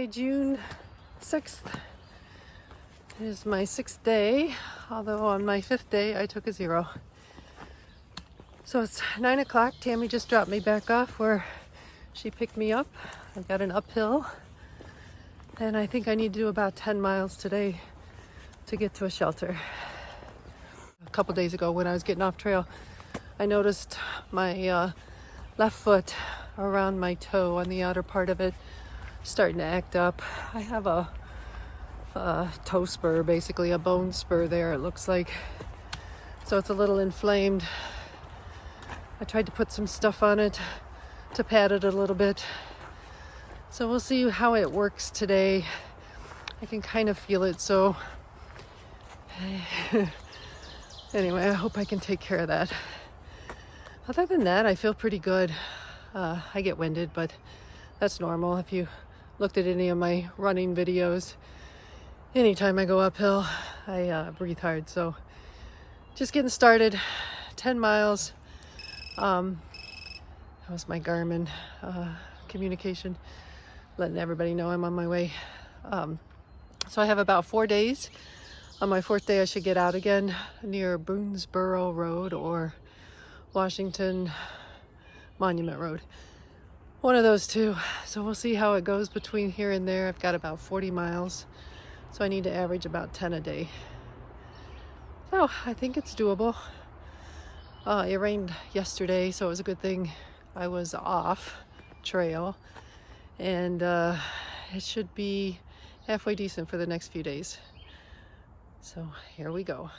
June 6th. It is my 6th day, although on my 5th day I took a 0. So it's 9 o'clock. Tammy just dropped me back off where she picked me up. I've got an uphill, and I think I need to do about 10 miles today to get to a shelter. A couple days ago when I was getting off trail, I noticed my left foot around my toe on the outer part of it starting to act up. I have a toe spur, basically a bone spur there, it looks like. So it's a little inflamed. I tried to put some stuff on it to pad it a little bit. So we'll see how it works today. I can kind of feel it, so anyway, I hope I can take care of that. Other than that, I feel pretty good. I get winded, but that's normal. If you looked at any of my running videos, anytime I go uphill, I breathe hard. So just getting started, 10 miles. That was my Garmin communication, letting everybody know I'm on my way. So I have about 4 days. On my 4th day, I should get out again near Boonesboro Road or Washington Monument Road. One of those two. So we'll see how it goes between here and there. I've got about 40 miles. So I need to average about 10 a day. So I think it's doable. It rained yesterday, so it was a good thing I was off trail. And it should be halfway decent for the next few days. So here we go.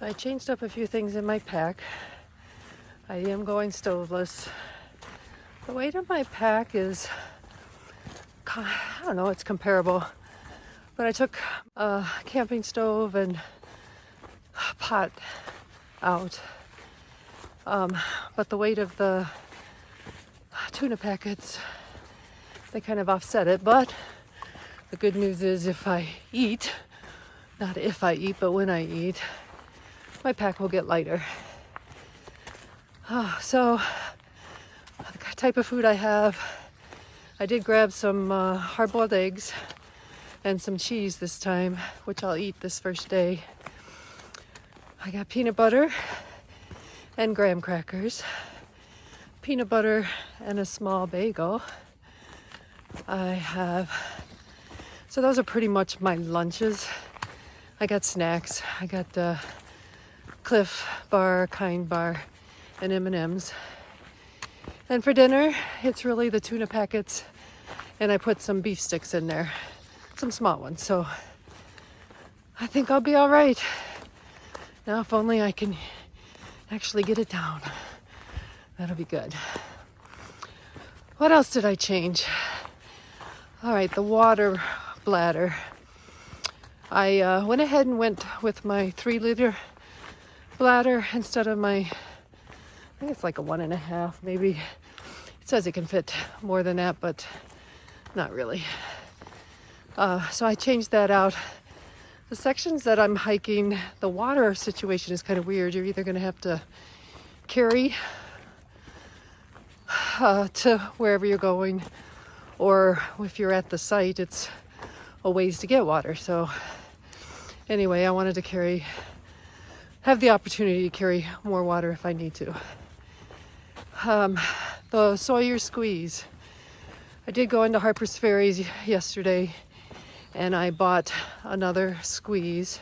I changed up a few things in my pack. I am going stoveless. The weight of my pack is, I don't know, it's comparable. But I took a camping stove and pot out. But the weight of the tuna packets, they kind of offset it. But the good news is if I eat, not if I eat, but when I eat, my pack will get lighter. So the type of food I have, I did grab some hard-boiled eggs and some cheese this time, which I'll eat this first day. I got peanut butter and graham crackers, peanut butter and a small bagel. So those are pretty much my lunches. I got snacks. I got Cliff Bar, Kind Bar, and M&Ms. And for dinner, it's really the tuna packets, and I put some beef sticks in there, some small ones. So I think I'll be all right. Now, if only I can actually get it down, that'll be good. What else did I change? All right, the water bladder. I went ahead and went with my 3-liter bladder instead of my, I think it's like a 1.5, maybe. It says it can fit more than that, but not really. So I changed that out. The sections that I'm hiking, the water situation is kind of weird. You're either going to have to carry to wherever you're going, or if you're at the site, it's a ways to get water. So anyway, I wanted to have the opportunity to carry more water if I need to. The Sawyer squeeze. I did go into Harper's Ferry yesterday and I bought another squeeze,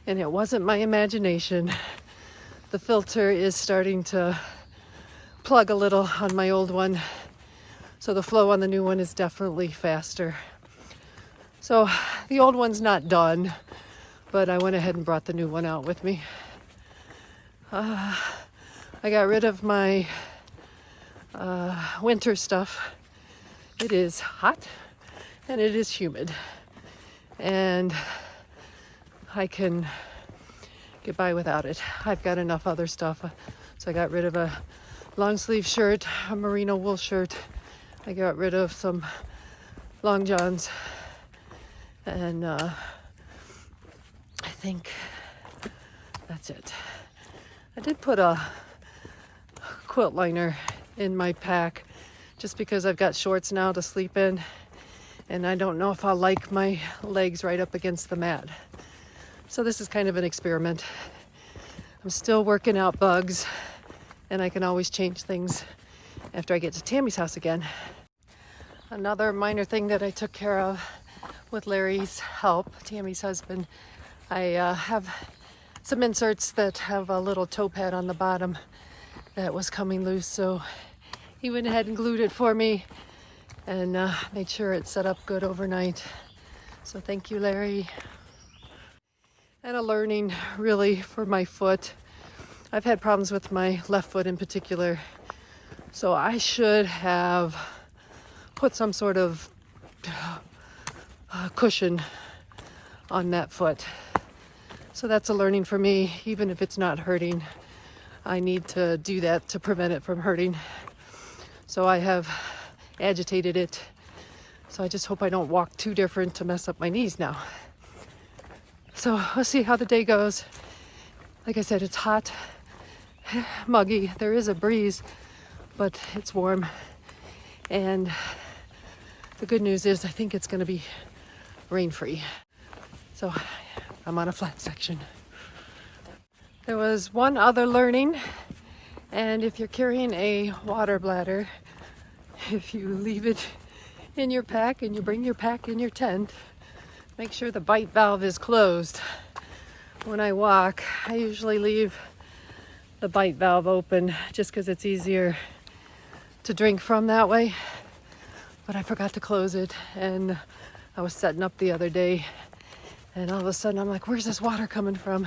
and it wasn't my imagination. The filter is starting to plug a little on my old one, so the flow on the new one is definitely faster. So the old one's not done, but I went ahead and brought the new one out with me. I got rid of my winter stuff. It is hot and it is humid, and I can get by without it. I've got enough other stuff, so I got rid of a long sleeve shirt, a merino wool shirt. I got rid of some long johns, and I think that's it. I did put a quilt liner in my pack just because I've got shorts now to sleep in, and I don't know if I'll like my legs right up against the mat. So this is kind of an experiment. I'm still working out bugs, and I can always change things after I get to Tammy's house again. Another minor thing that I took care of with Larry's help, Tammy's husband, I have some inserts that have a little toe pad on the bottom that was coming loose, so he went ahead and glued it for me and made sure it's set up good overnight. So thank you, Larry. And a learning really for my foot. I've had problems with my left foot in particular, so I should have put some sort of cushion on that foot. So that's a learning for me. Even if it's not hurting, I need to do that to prevent it from hurting. So I have agitated it. So I just hope I don't walk too different to mess up my knees now. So let's see how the day goes. Like I said, it's hot, muggy. There is a breeze, but it's warm. And the good news is I think it's going to be rain-free. So I'm on a flat section. There was one other learning, and if you're carrying a water bladder, if you leave it in your pack and you bring your pack in your tent, make sure the bite valve is closed. When I walk, I usually leave the bite valve open just because it's easier to drink from that way. But I forgot to close it, and I was setting up the other day, and all of a sudden I'm like, where's this water coming from?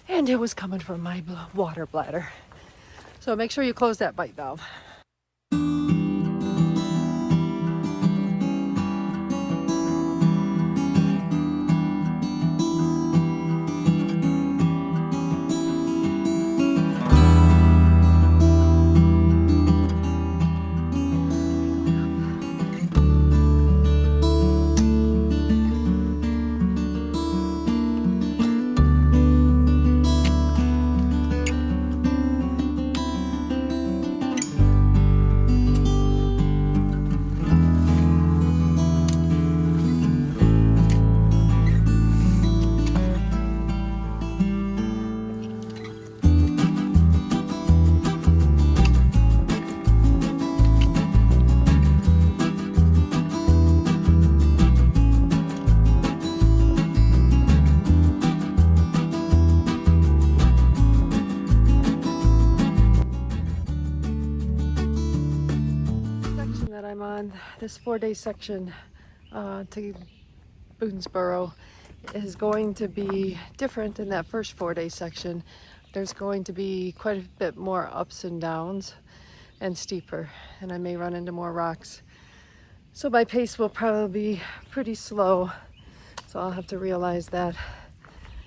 And it was coming from my water bladder. So make sure you close that bite valve. I'm on this 4-day section to Boonesboro is going to be different than that first 4-day section. There's going to be quite a bit more ups and downs and steeper, and I may run into more rocks. So my pace will probably be pretty slow, so I'll have to realize that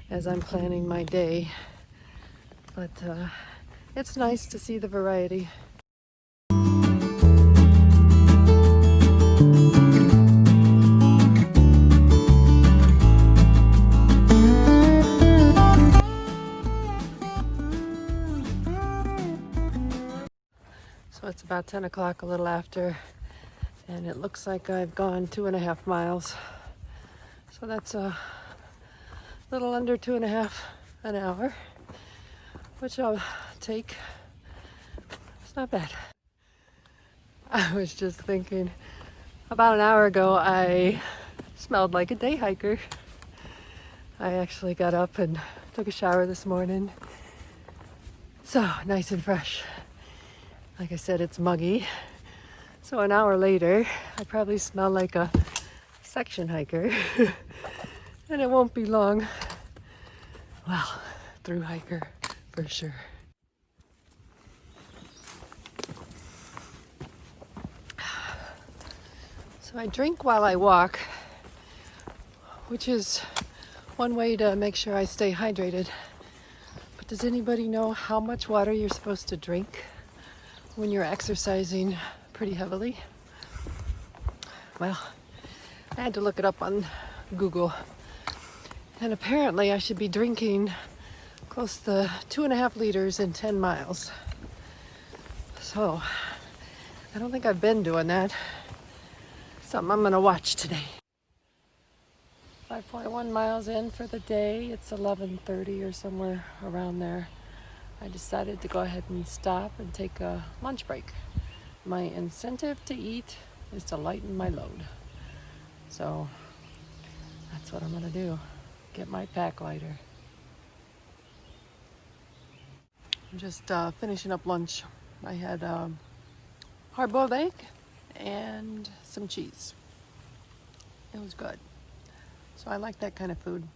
as I'm planning my day. But it's nice to see the variety. So it's about 10 o'clock, a little after, and it looks like I've gone 2.5 miles. So that's a little under 2.5 an hour, which I'll take. It's not bad. I was just thinking, about an hour ago, I smelled like a day hiker. I actually got up and took a shower this morning. So nice and fresh. Like I said, it's muggy. So an hour later, I probably smell like a section hiker. And it won't be long. Well, through hiker for sure. So I drink while I walk, which is one way to make sure I stay hydrated. But does anybody know how much water you're supposed to drink when you're exercising pretty heavily. Well, I had to look it up on Google. And apparently I should be drinking close to 2.5 liters in 10 miles. So I don't think I've been doing that. Something I'm gonna watch today. 5.1 miles in for the day. It's 11:30 or somewhere around there. I decided to go ahead and stop and take a lunch break. My incentive to eat is to lighten my load. So that's what I'm gonna do. Get my pack lighter. I'm just finishing up lunch. I had hard-boiled egg and some cheese. It was good. So I like that kind of food.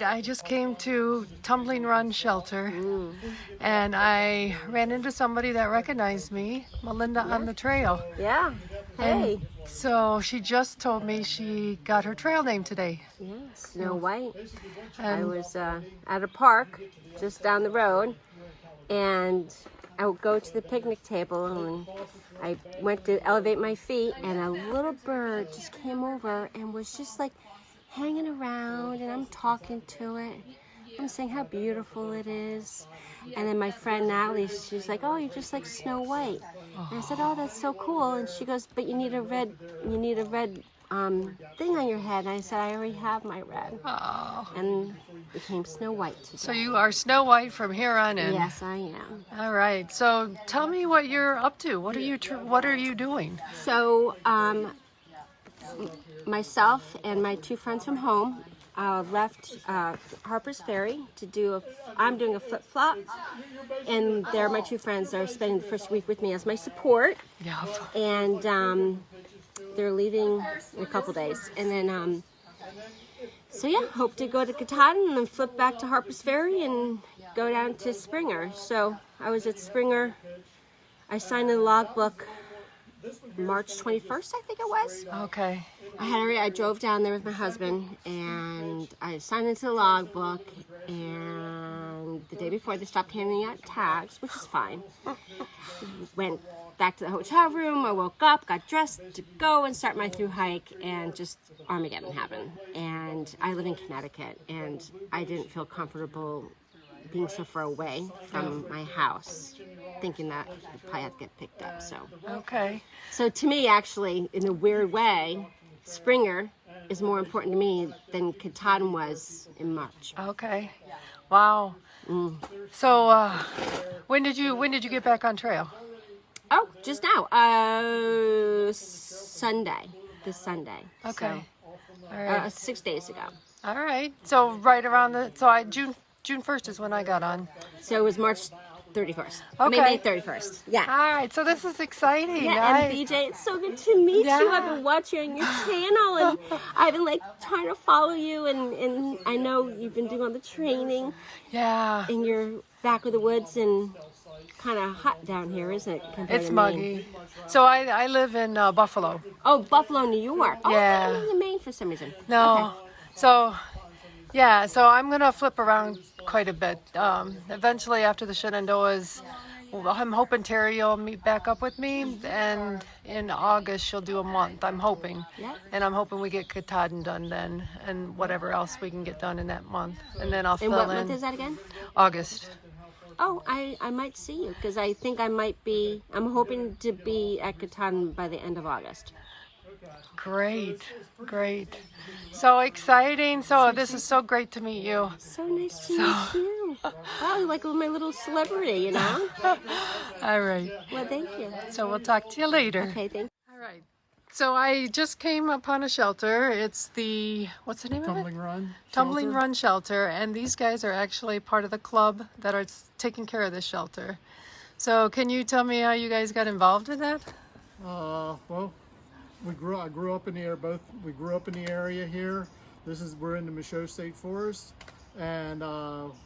I just came to Tumbling Run Shelter and I ran into somebody that recognized me, Melinda, on the trail. Yeah. Hey. And so she just told me she got her trail name today. Yeah, SnowWhite. And I was at a park just down the road, and I would go to the picnic table, and I went to elevate my feet, and a little bird just came over and was just like hanging around, and I'm talking to it. I'm saying how beautiful it is. And then my friend Natalie, she's like, "Oh, you're just like SnowWhite." And I said, "Oh, that's so cool." And she goes, "But you need a red thing on your head." And I said, "I already have my red." Oh. And became SnowWhite today. So you are SnowWhite from here on in. Yes, I am. All right. So tell me what you're up to. What are you doing? So myself and my two friends from home left Harper's Ferry to do I'm doing a FlipFlop, and they're my two friends that are spending the first week with me as my support. Yeah. And they're leaving in a couple days, and then so yeah, hope to go to Katahdin and then flip back to Harper's Ferry and go down to Springer. So I was at Springer. I signed the logbook March 21st, I think it was. Okay. I drove down there with my husband, and I signed into the logbook, and the day before they stopped handing out tags, which is fine. Went back to the hotel room, I woke up, got dressed to go and start my thru-hike, and just Armageddon happened. And I live in Connecticut, and I didn't feel comfortable being so far away from my house, thinking that I'd probably have to get picked up. So Okay. So to me, actually, in a weird way, Springer is more important to me than Katahdin was in March. Okay. Wow. So when did you get back on trail? Oh, just now. Sunday. This Sunday. Okay. So, All right. 6 days ago. All right. So right around June 1st is when I got on. So it was March 31st. Okay. May 31st. Yeah. All right. So this is exciting. Yeah, and BJ, it's so good to meet you. I've been watching your channel, and I've been like trying to follow you, and I know you've been doing all the training. Yeah. In your back of the woods, and kind of hot down here, isn't it? It's muggy. So I live in Buffalo. Oh, Buffalo, New York. Oh, Yeah. I live in Maine for some reason. No. Okay. So yeah. So I'm gonna flip around quite a bit. Eventually, after the Shenandoahs, I'm hoping Terry will meet back up with me, and in August she'll do a month. I'm hoping, Yep. and I'm hoping we get Katahdin done then, and whatever else we can get done in that month, and then I'll And fill what in month is that again? August. Oh, I might see you because I think I might be. I'm hoping to be at Catan by the end of August. Great, great, so exciting. So this is so great to meet you. So nice to meet you. Wow, like my little celebrity, you know. All right. Well, thank you. So we'll talk to you later. Okay, thank you. All right. So I just came upon a shelter. It's the, what's the name of it? Tumbling Run. Tumbling Shelter. Run Shelter. And these guys are actually part of the club that are taking care of this shelter. So can you tell me how you guys got involved with that? Well, I grew up in the area. We grew up in the area here. We're in the Michoud State Forest, and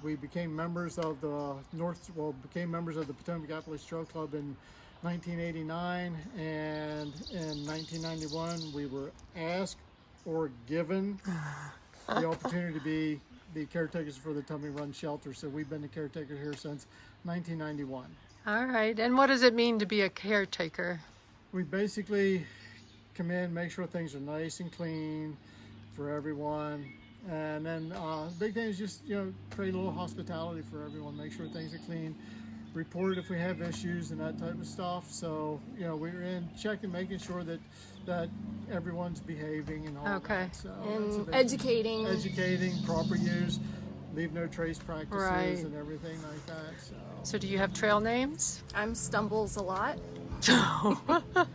we became members of the Potomac Appalachian Trail Club in 1989, and in 1991 we were asked or given the opportunity to be the caretakers for the Tumbling Run Shelter. So we've been the caretaker here since 1991. All right. And what does it mean to be a caretaker? We basically come in, make sure things are nice and clean for everyone, and then the big thing is just create a little hospitality for everyone, make sure things are clean, report if we have issues and that type of stuff. So we're in checking, making sure that everyone's behaving and all Okay. that. So And educating. Proper use, leave no trace practices, Right. and everything like that. So do you have trail names? I'm Stumbles a lot. And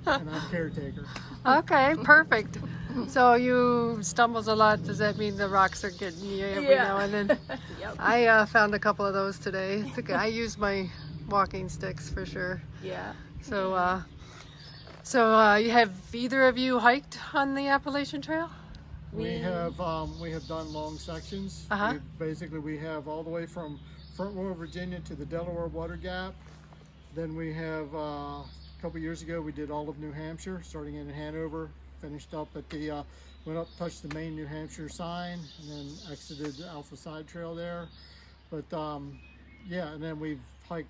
I'm caretaker. Okay, perfect. So you stumbles a lot. Does that mean the rocks are getting you every Yeah. now and then? Yep. I found a couple of those today. I use my walking sticks for sure. Yeah. So, you have either of you hiked on the Appalachian Trail? We have done long sections. Uh-huh. We have all the way from Front Royal, Virginia to the Delaware Water Gap. Then we have a couple years ago we did all of New Hampshire, starting in Hanover, finished up at the went up, touched the main New Hampshire sign, and then exited the Alpha Side Trail there. But yeah, and then we've hiked.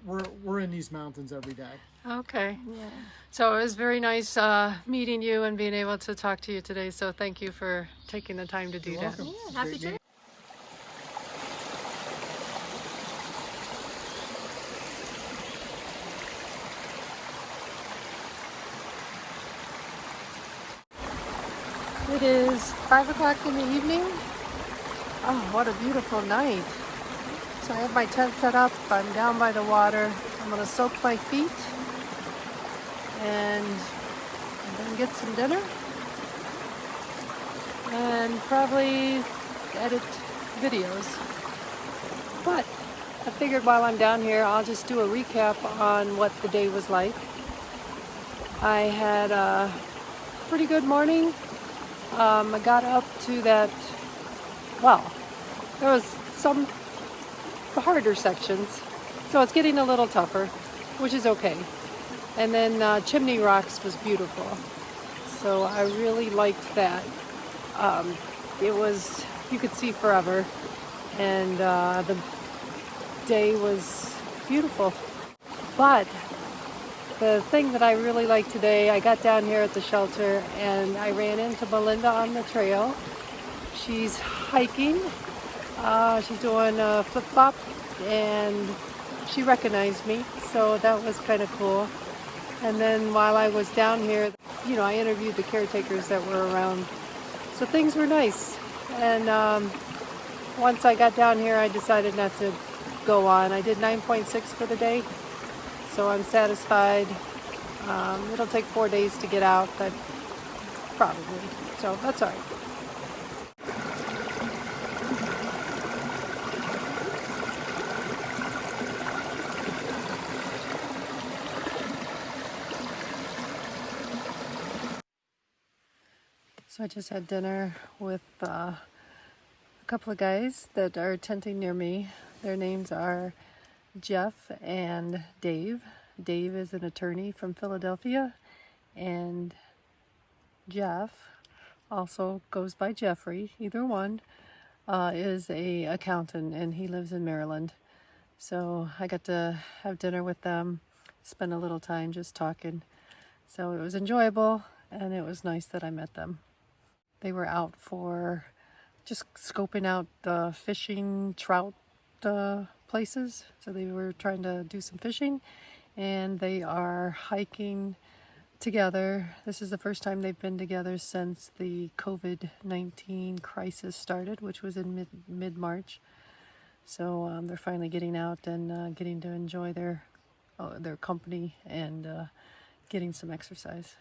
We're in these mountains every day. Okay. Yeah. So it was very nice meeting you and being able to talk to you today. So thank you for taking the time to do You're that. welcome. Yeah, happy Great trip. It is 5 o'clock in the evening. Oh, what a beautiful night. So I have my tent set up. I'm down by the water. I'm going to soak my feet and then get some dinner and probably edit videos. But I figured while I'm down here, I'll just do a recap on what the day was like. I had a pretty good morning. I got up to that, well, there was some harder sections, so it's getting a little tougher, which is okay. And then Chimney Rocks was beautiful, so I really liked that. It was, you could see forever, and the day was beautiful. But the thing that I really liked today, I got down here at the shelter and I ran into Melinda on the trail. She's hiking. She's doing a FlipFlop and she recognized me, so that was kind of cool. And then while I was down here, I interviewed the caretakers that were around. So things were nice. And once I got down here, I decided not to go on. I did 9.6 for the day. So I'm satisfied. It'll take 4 days to get out, but probably. So that's all right. So I just had dinner with a couple of guys that are tenting near me. Their names are Jeff and Dave. Dave is an attorney from Philadelphia, and Jeff also goes by Jeffrey. Either one is a accountant, and he lives in Maryland. So I got to have dinner with them, spend a little time just talking. So it was enjoyable, and it was nice that I met them. They were out for just scoping out the fishing trout places. So they were trying to do some fishing, and they are hiking together. This is the first time they've been together since the COVID-19 crisis started, which was in mid-March. So they're finally getting out and getting to enjoy their company and getting some exercise.